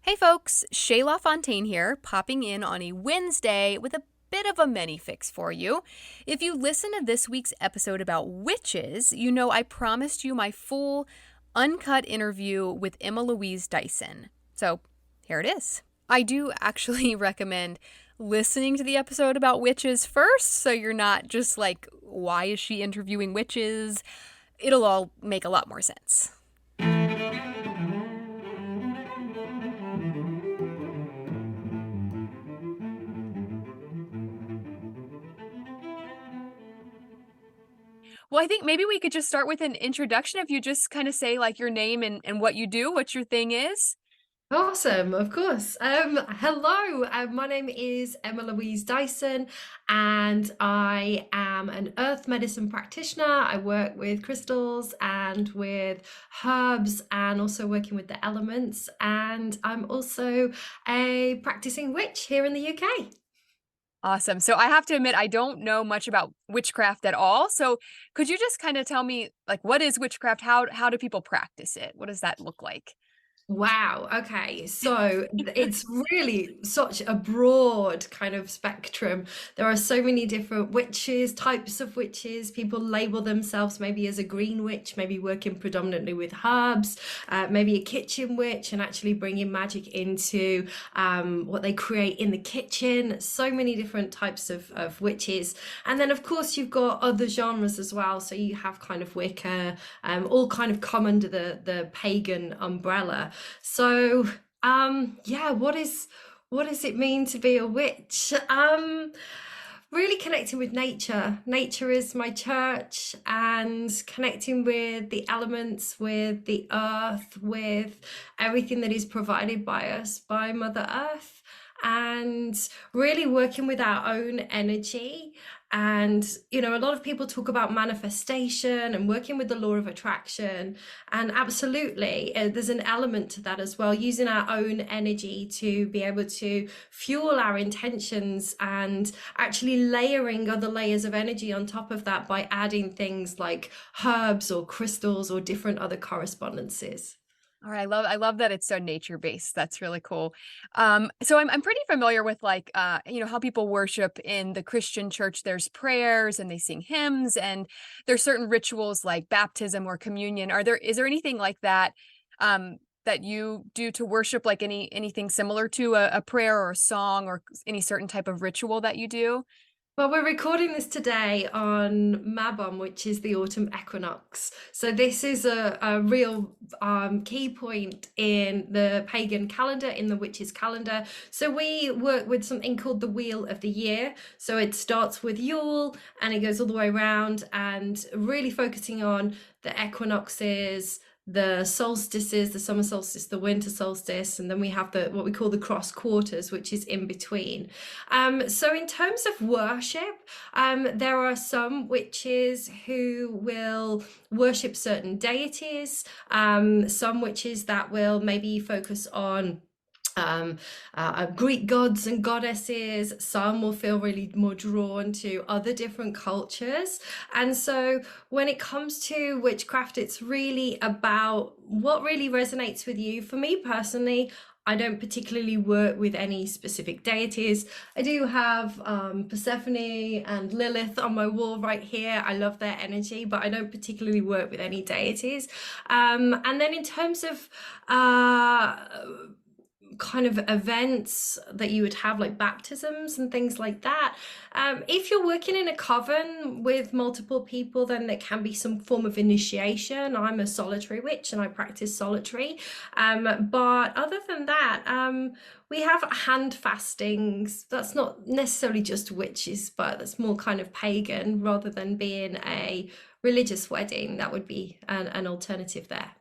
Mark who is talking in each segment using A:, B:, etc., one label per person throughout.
A: Hey folks, Shayla Fontaine here, popping in on a Wednesday with a bit of a mini fix for you. If you listen to this week's episode about witches, you know I promised you my full uncut interview with Emma Louise Dyson. So here it is. I do actually recommend listening to the episode about witches first, so you're not just like, why is she interviewing witches? It'll all make a lot more sense. Well, I think maybe we could just start with an introduction. If you just kind of say like your name and what you do, what your thing is.
B: Awesome, of course. Hello, my name is Emma Louise Dyson, and I am an earth medicine practitioner. I work with crystals and with herbs, and also working with the elements. And I'm also a practicing witch here in the UK.
A: Awesome. So I have to admit, I don't know much about witchcraft at all. So could you just kind of tell me like what is witchcraft? How do people practice it? What does that look like?
B: Wow. Okay. So it's really such a broad kind of spectrum. There are so many different witches, types of witches. People label themselves maybe as a green witch, maybe working predominantly with herbs, maybe a kitchen witch, and actually bringing magic into what they create in the kitchen. So many different types of witches. And then, of course, you've got other genres as well. So you have kind of Wicca, all kind of come under the pagan umbrella. So, yeah, what does it mean to be a witch? Really connecting with nature. Nature is my church, and connecting with the elements, with the earth, with everything that is provided by us, by Mother Earth, and really working with our own energy. And, a lot of people talk about manifestation and working with the law of attraction. And absolutely, there's an element to that as well, using our own energy to be able to fuel our intentions and actually layering other layers of energy on top of that by adding things like herbs or crystals or different other correspondences.
A: All right, I love that it's so nature based. That's really cool. So I'm pretty familiar with like how people worship in the Christian church. There's prayers and they sing hymns, and there's certain rituals like baptism or communion. Is there anything like that that you do to worship, like anything similar to a prayer or a song or any certain type of ritual that you do?
B: Well, we're recording this today on Mabon, which is the autumn equinox. So this is a real key point in the pagan calendar, in the witches' calendar. So we work with something called the Wheel of the Year. So it starts with Yule and it goes all the way around, and really focusing on the equinoxes, the solstices, the summer solstice, the winter solstice, and then we have the what we call the cross quarters, which is in between. So in terms of worship, there are some witches who will worship certain deities, some witches that will maybe focus on Greek gods and goddesses. Some will feel really more drawn to other different cultures. And so when it comes to witchcraft, it's really about what really resonates with you. For me personally, I don't particularly work with any specific deities. I do have Persephone and Lilith on my wall right here. I love their energy, but I don't particularly work with any deities. And then in terms of kind of events that you would have, like baptisms and things like that. If you're working in a coven with multiple people, then there can be some form of initiation. I'm a solitary witch and I practice solitary. But other than that, we have hand fastings. That's not necessarily just witches, but that's more kind of pagan rather than being a religious wedding. That would be an alternative there.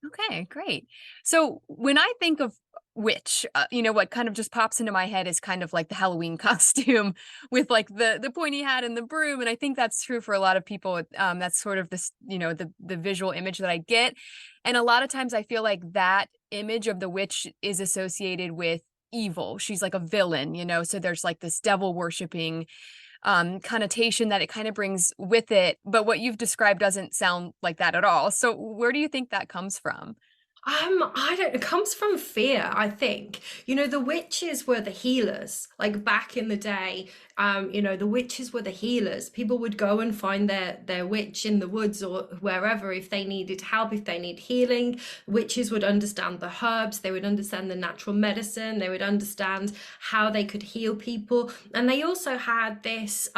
A: Okay, great. So when I think of witch, what kind of just pops into my head is kind of like the Halloween costume with like the pointy hat and the broom, and I think that's true for a lot of people. That's sort of this, the visual image that I get, and a lot of times I feel like that image of the witch is associated with evil. She's like a villain, so there's like this devil worshiping connotation that it kind of brings with it. But what you've described doesn't sound like that at all. So where do you think that comes from?
B: I don't, it comes from fear, I think. You know, the witches were the healers. Like back in the day, the witches were the healers. People would go and find their witch in the woods or wherever if they needed help, if they need healing. Witches would understand the herbs, they would understand the natural medicine, they would understand how they could heal people. And they also had this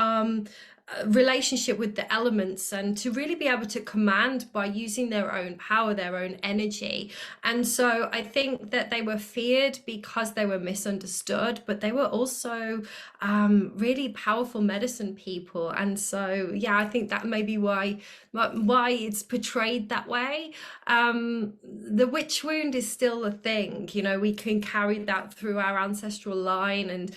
B: relationship with the elements and to really be able to command by using their own power, their own energy. And so I think that they were feared because they were misunderstood, but they were also really powerful medicine people. And so, yeah, I think that may be why it's portrayed that way. The witch wound is still a thing. You know, we can carry that through our ancestral line, and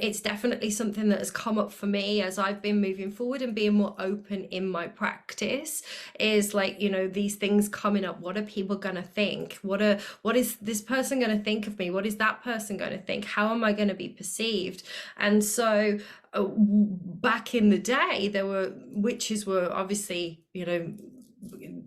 B: it's definitely something that has come up for me as I've been moving forward and being more open in my practice. Is like, you know, these things coming up. What are people gonna think? What is this person gonna think of me? What is that person gonna think? How am I gonna be perceived? And so back in the day, there were witches were obviously, you know,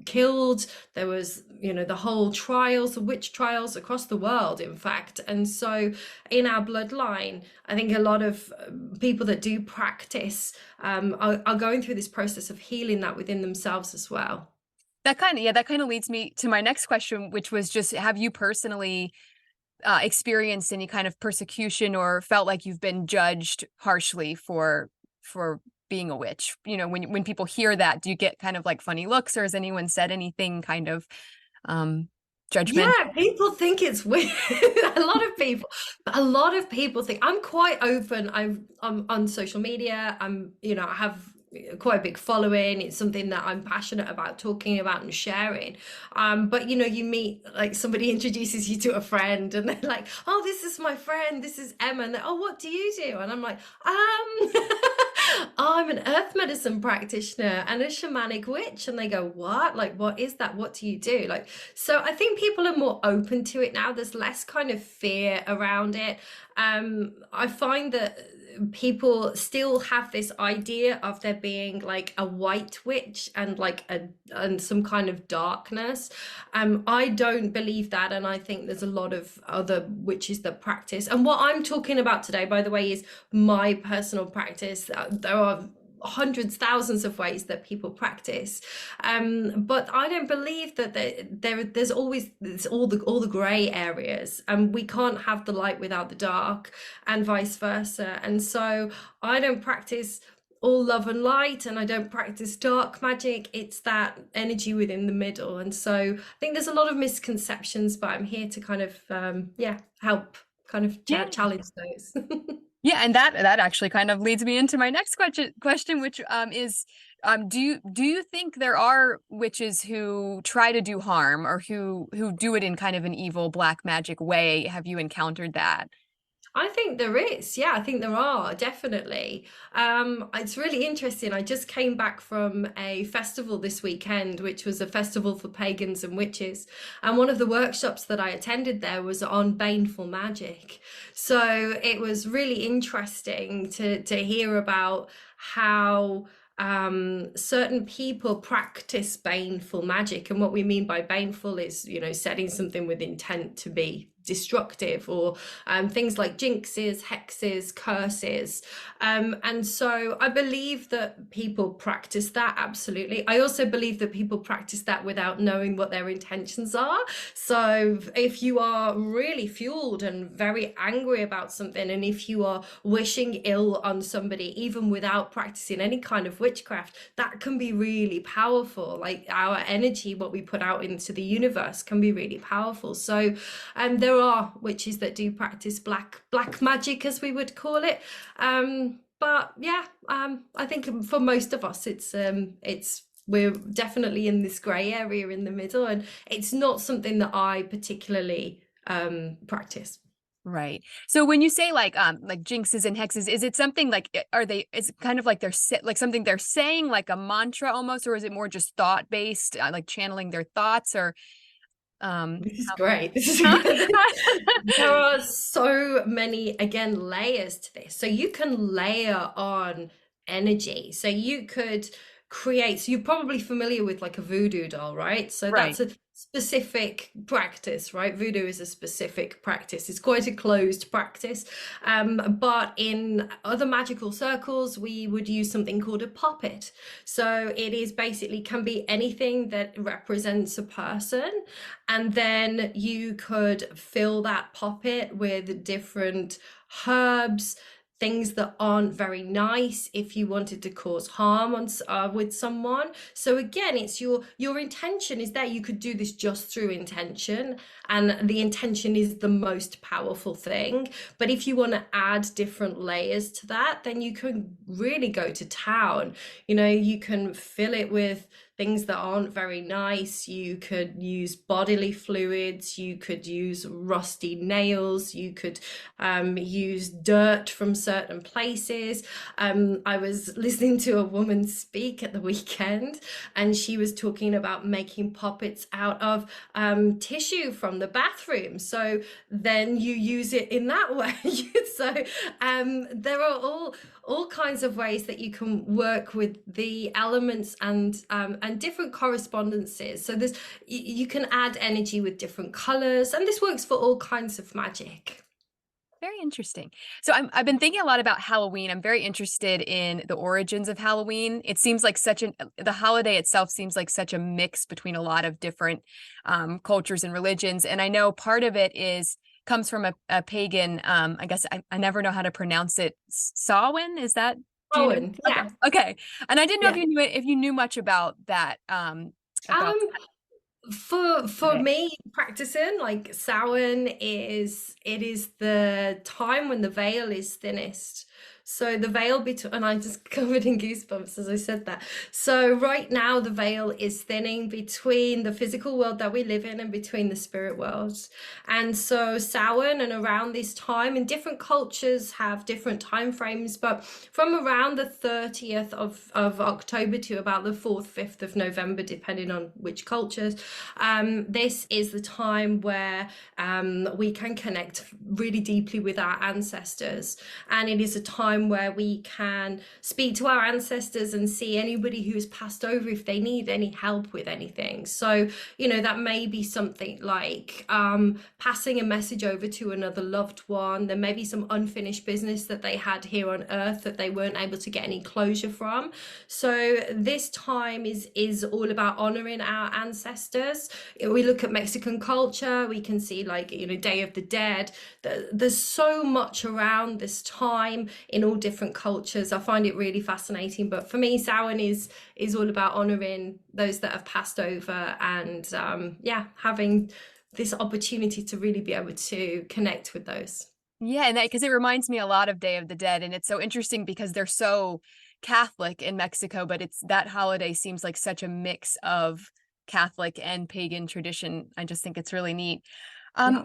B: killed. There was, you know, the whole trials, the witch trials across the world, in fact. And so in our bloodline, I think a lot of people that do practice are going through this process of healing that within themselves as well.
A: That kind of leads me to my next question, which was just, have you personally experienced any kind of persecution or felt like you've been judged harshly for being a witch? You know, when people hear that, do you get kind of like funny looks, or has anyone said anything kind of judgment?
B: Yeah, people think it's weird. A lot of people think I'm quite open. I'm on social media. I have quite a big following. It's something that I'm passionate about talking about and sharing. But you know, you meet like somebody introduces you to a friend, and they're like, "Oh, this is my friend. This is Emma." And they're, "Oh, what do you do?" And I'm like, I'm an earth medicine practitioner and a shamanic witch." And they go, "What? Like, what is that? What do you do?" Like, so I think people are more open to it now. There's less kind of fear around it. I find that people still have this idea of there being like a white witch and like and some kind of darkness. I don't believe that, and I think there's a lot of other witches that practice. And what I'm talking about today, by the way, is my personal practice. There are hundreds, thousands of ways that people practice, but I don't believe that there's always all the gray areas, and we can't have the light without the dark, and vice versa. And so I don't practice all love and light, and I don't practice dark magic. It's that energy within the middle. And so I think there's a lot of misconceptions, but I'm here to kind of help kind of
A: Yeah.
B: challenge those.
A: Yeah, and that actually kind of leads me into my next question, which is, do you think there are witches who try to do harm, or who do it in kind of an evil black magic way? Have you encountered that?
B: I think there is. Yeah, I think there are, definitely. It's really interesting. I just came back from a festival this weekend, which was a festival for pagans and witches. And one of the workshops that I attended there was on baneful magic. So it was really interesting to hear about how certain people practice baneful magic. And what we mean by baneful is, you know, setting something with intent to be destructive, or things like jinxes, hexes, curses. And so I believe that people practice that, absolutely. I also believe that people practice that without knowing what their intentions are. So if you are really fueled and very angry about something, and if you are wishing ill on somebody, even without practicing any kind of witchcraft, that can be really powerful. Like our energy, what we put out into the universe, can be really powerful. So there are witches that do practice black magic, as we would call it. But yeah, I think for most of us, it's we're definitely in this grey area in the middle, and it's not something that I particularly practice.
A: Right. So when you say like jinxes and hexes, is it something like, is it kind of like like something they're saying, like a mantra almost, or is it more just thought based, like channeling their thoughts, or
B: This is great. This is
A: huh?
B: good. There are so many, again, layers to this. So you can layer on energy. So you could create, so you're probably familiar with like a voodoo doll, right? So
A: Right.
B: specific practice, right? Voodoo is a specific practice. It's quite a closed practice. But in other magical circles, we would use something called a puppet. So it is basically can be anything that represents a person. And then you could fill that puppet with different herbs, things that aren't very nice if you wanted to cause harm on with someone. So again, it's your intention is there. You could do this just through intention, and the intention is the most powerful thing. But if you want to add different layers to that, then you can really go to town. You can fill it with things that aren't very nice. You could use bodily fluids, you could use rusty nails, you could use dirt from certain places. I was listening to a woman speak at the weekend, and she was talking about making puppets out of tissue from the bathroom. So then you use it in that way. So there are all kinds of ways that you can work with the elements and different correspondences. So you can add energy with different colors, and this works for all kinds of magic.
A: Very interesting. So I've been thinking a lot about Halloween. I'm very interested in the origins of Halloween. It seems like the holiday itself seems like such a mix between a lot of different cultures and religions. And I know part of it comes from a pagan, I guess I never know how to pronounce it. Samhain, is that, do you know?
B: Owen, yeah.
A: Okay. And I didn't know
B: Yeah.
A: if you knew much about that, about
B: Um, for
A: that.
B: me, practicing like Samhain is the time when the veil is thinnest. So the veil between, and I just covered in goosebumps as I said that. So right now the veil is thinning between the physical world that we live in and between the spirit world. And so Samhain and around this time, and different cultures have different time frames, but from around the 30th of October to about the 4th, 5th of November, depending on which cultures, this is the time where we can connect really deeply with our ancestors. And it is a time where we can speak to our ancestors and see anybody who's passed over if they need any help with anything. So, that may be something like passing a message over to another loved one. There may be some unfinished business that they had here on earth that they weren't able to get any closure from. So this time is all about honoring our ancestors. We look at Mexican culture, we can see Day of the Dead. There's so much around this time in all different cultures. I find it really fascinating. But for me, Samhain is all about honoring those that have passed over, and having this opportunity to really be able to connect with those.
A: Yeah, and because it reminds me a lot of Day of the Dead, and it's so interesting because they're so Catholic in Mexico, but that holiday seems like such a mix of Catholic and pagan tradition. I just think it's really neat.
B: Yeah.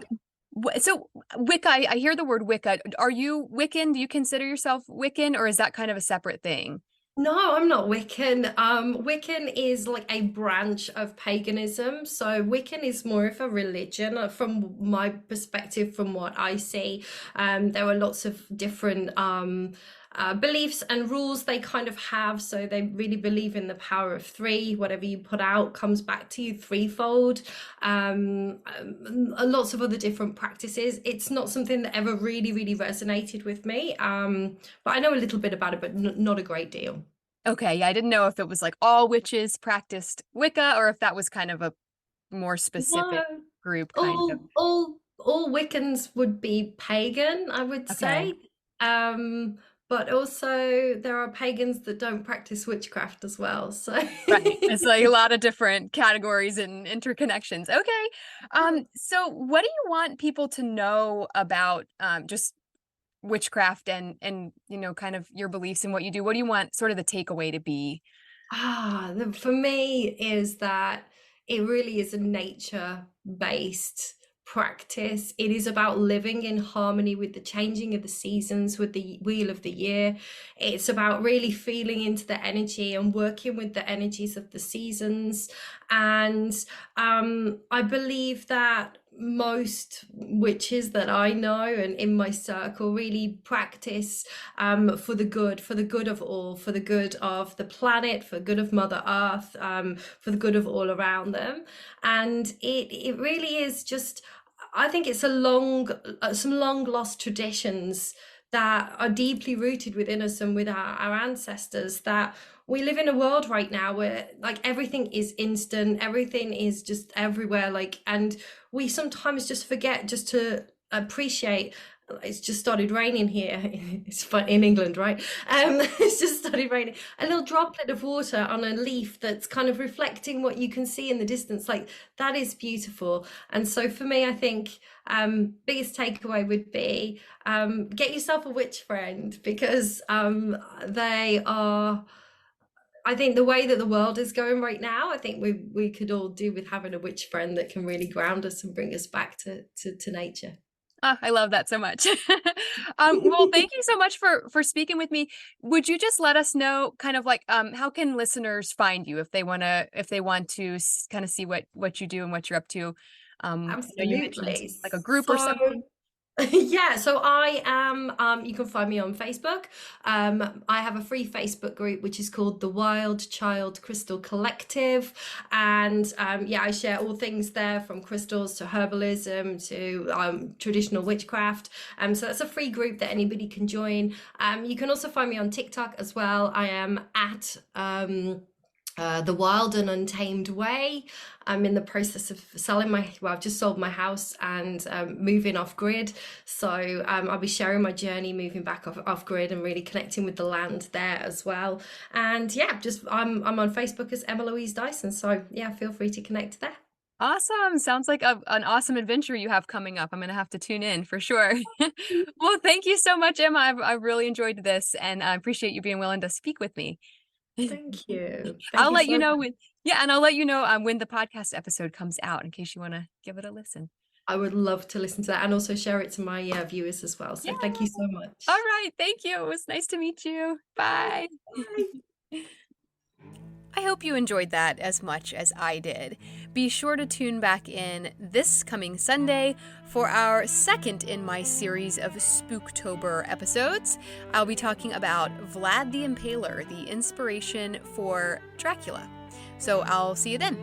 A: So Wicca, I hear the word Wicca. Are you Wiccan? Do you consider yourself Wiccan, or is that kind of a separate thing?
B: No, I'm not Wiccan. Wiccan is like a branch of paganism. So Wiccan is more of a religion, from my perspective, from what I see. There are lots of different beliefs and rules they kind of have. So they really believe in the power of three. Whatever you put out comes back to you threefold. Lots of other different practices. It's not something that ever really, really resonated with me. But I know a little bit about it, but not a great deal.
A: Okay, yeah, I didn't know if it was like all witches practiced Wicca or if that was kind of a more specific
B: No,
A: group kind of.
B: all Wiccans would be pagan, I would
A: Okay.
B: say. Um, but also there are pagans that don't practice witchcraft as well. So
A: Right. It's like a lot of different categories and interconnections. Okay. So what do you want people to know about just witchcraft and kind of your beliefs and what you do? What do you want sort of the takeaway to be?
B: For me is that it really is a nature-based practice. It is about living in harmony with the changing of the seasons, with the wheel of the year. It's about really feeling into the energy and working with the energies of the seasons. And I believe that most witches that I know and in my circle really practice for the good of all, for the good of the planet, for the good of Mother Earth, for the good of all around them. And it really is just, I think it's some long lost traditions that are deeply rooted within us and with our ancestors, that we live in a world right now where like everything is instant, everything is just everywhere, like, and we sometimes just forget just to appreciate. It's just started raining here. It's fun in England, right? It's just started raining. A little droplet of water on a leaf that's kind of reflecting what you can see in the distance. Like, that is beautiful. And so for me, I think biggest takeaway would be get yourself a witch friend, because they are. I think the way that the world is going right now, I think we could all do with having a witch friend that can really ground us and bring us back to nature.
A: Ah, I love that so much. Well, thank you so much for speaking with me. Would you just let us know kind of like how can listeners find you if they want to kind of see what you do and what you're up to? I know you mentioned
B: Absolutely.
A: like a group or
B: So
A: something.
B: yeah, so I am, you can find me on Facebook. I have a free Facebook group which is called the Wild Child Crystal Collective. And yeah, I share all things there, from crystals to herbalism to traditional witchcraft. So that's a free group that anybody can join. You can also find me on TikTok as well. I am at the Wild and Untamed Way. I'm in the process of I've just sold my house and moving off grid. So I'll be sharing my journey moving back off grid and really connecting with the land there as well. And yeah, just I'm on Facebook as Emma Louise Dyson. So yeah, feel free to connect there.
A: Awesome. Sounds like an awesome adventure you have coming up. I'm going to have to tune in for sure. Well, thank you so much, Emma. I've really enjoyed this, and I appreciate you being willing to speak with me.
B: Thank you. Thank
A: I'll
B: you
A: let you
B: so
A: know
B: much.
A: when, yeah, and I'll let you know when the podcast episode comes out in case you want to give it a listen.
B: I would love to listen to that and also share it to my viewers as well.
A: Yeah.
B: So thank you so
A: All
B: much.
A: right. Thank you. It was nice to meet you. Bye.
B: Bye.
A: I hope you enjoyed that as much as I did. Be sure to tune back in this coming Sunday for our second in my series of Spooktober episodes. I'll be talking about Vlad the Impaler, the inspiration for Dracula. So I'll see you then.